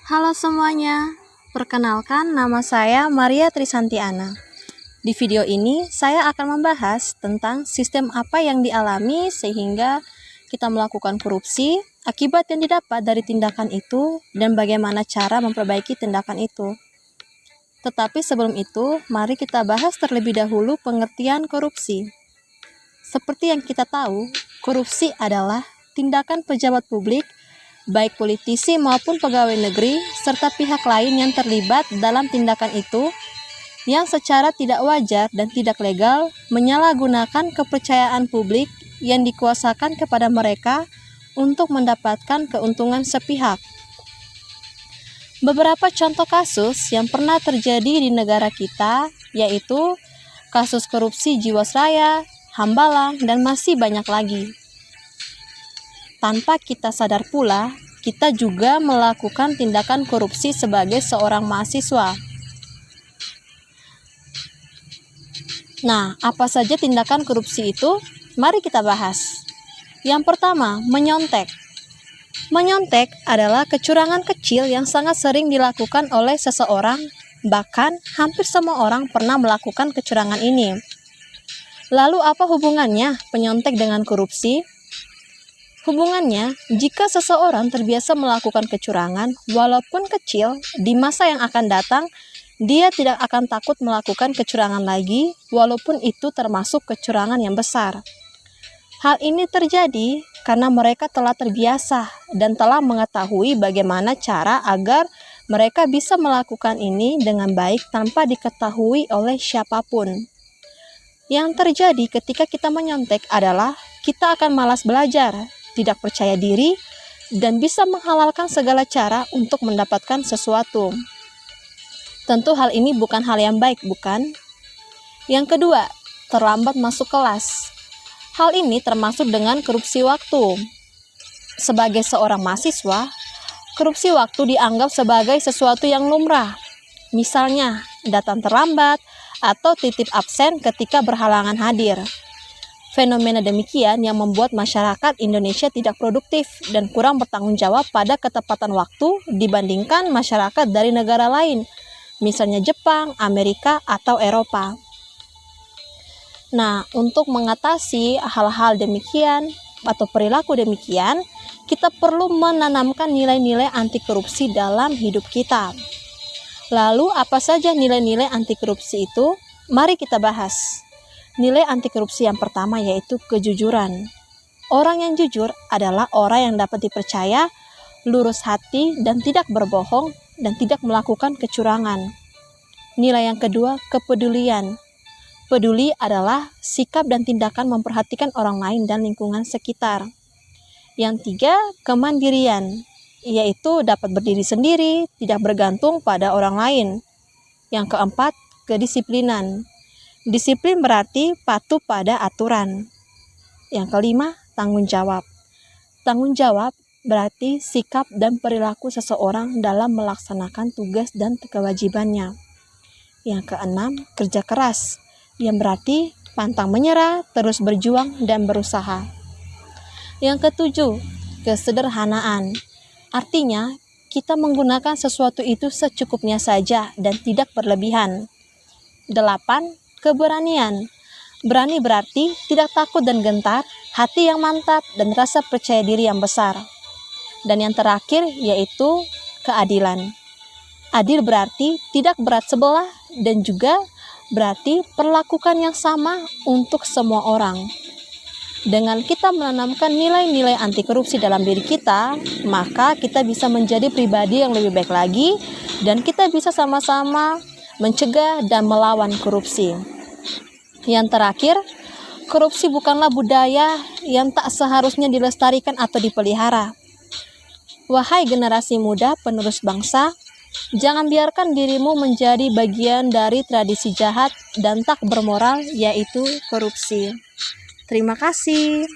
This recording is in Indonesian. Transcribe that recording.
Halo semuanya, perkenalkan nama saya Maria Trisantiana. Di video ini saya akan membahas tentang sistem apa yang dialami sehingga kita melakukan korupsi, akibat yang didapat dari tindakan itu, dan bagaimana cara memperbaiki tindakan itu. Tetapi sebelum itu, mari kita bahas terlebih dahulu pengertian korupsi. Seperti yang kita tahu, korupsi adalah tindakan pejabat publik, baik politisi maupun pegawai negeri, serta pihak lain yang terlibat dalam tindakan itu, yang secara tidak wajar dan tidak legal menyalahgunakan kepercayaan publik yang dikuasakan kepada mereka untuk mendapatkan keuntungan sepihak. Beberapa contoh kasus yang pernah terjadi di negara kita yaitu kasus korupsi Jiwasraya, Hambalang, dan masih banyak lagi. Tanpa kita sadar pula, kita juga melakukan tindakan korupsi sebagai seorang mahasiswa. Nah, apa saja tindakan korupsi itu? Mari kita bahas. Yang pertama, menyontek. Menyontek adalah kecurangan kecil yang sangat sering dilakukan oleh seseorang, bahkan hampir semua orang pernah melakukan kecurangan ini. Lalu apa hubungannya penyontek dengan korupsi? Hubungannya, jika seseorang terbiasa melakukan kecurangan, walaupun kecil, di masa yang akan datang, dia tidak akan takut melakukan kecurangan lagi, walaupun itu termasuk kecurangan yang besar. Hal ini terjadi karena mereka telah terbiasa dan telah mengetahui bagaimana cara agar mereka bisa melakukan ini dengan baik tanpa diketahui oleh siapapun. Yang terjadi ketika kita menyontek adalah kita akan malas belajar, tidak percaya diri, dan bisa menghalalkan segala cara untuk mendapatkan sesuatu. Tentu hal ini bukan hal yang baik, bukan? Yang kedua, terlambat masuk kelas. Hal ini termasuk dengan korupsi waktu. Sebagai seorang mahasiswa, korupsi waktu dianggap sebagai sesuatu yang lumrah. Misalnya, datang terlambat atau titip absen ketika berhalangan hadir. Fenomena demikian yang membuat masyarakat Indonesia tidak produktif dan kurang bertanggung jawab pada ketepatan waktu dibandingkan masyarakat dari negara lain, misalnya Jepang, Amerika, atau Eropa. Nah, untuk mengatasi hal-hal demikian atau perilaku demikian, kita perlu menanamkan nilai-nilai anti korupsi dalam hidup kita. Lalu, apa saja nilai-nilai anti korupsi itu? Mari kita bahas. Nilai anti korupsi yang pertama yaitu kejujuran. Orang yang jujur adalah orang yang dapat dipercaya, lurus hati, dan tidak berbohong, dan tidak melakukan kecurangan. Nilai yang kedua, kepedulian. Peduli adalah sikap dan tindakan memperhatikan orang lain dan lingkungan sekitar. Yang tiga, kemandirian, yaitu dapat berdiri sendiri, tidak bergantung pada orang lain. Yang keempat, kedisiplinan. Disiplin berarti patuh pada aturan. Yang kelima, tanggung jawab. Tanggung jawab berarti sikap dan perilaku seseorang dalam melaksanakan tugas dan kewajibannya. Yang keenam, kerja keras, yang berarti pantang menyerah, terus berjuang dan berusaha. Yang ketujuh, kesederhanaan. Artinya, kita menggunakan sesuatu itu secukupnya saja dan tidak berlebihan. 8. Keberanian. Berani berarti tidak takut dan gentar, hati yang mantap, dan rasa percaya diri yang besar. Dan yang terakhir yaitu keadilan. Adil berarti tidak berat sebelah dan juga berarti perlakukan yang sama untuk semua orang. Dengan kita menanamkan nilai-nilai anti korupsi dalam diri kita, maka kita bisa menjadi pribadi yang lebih baik lagi dan kita bisa sama-sama mencegah dan melawan korupsi. Yang terakhir, korupsi bukanlah budaya yang tak seharusnya dilestarikan atau dipelihara. Wahai generasi muda penerus bangsa, jangan biarkan dirimu menjadi bagian dari tradisi jahat dan tak bermoral yaitu korupsi. Terima kasih.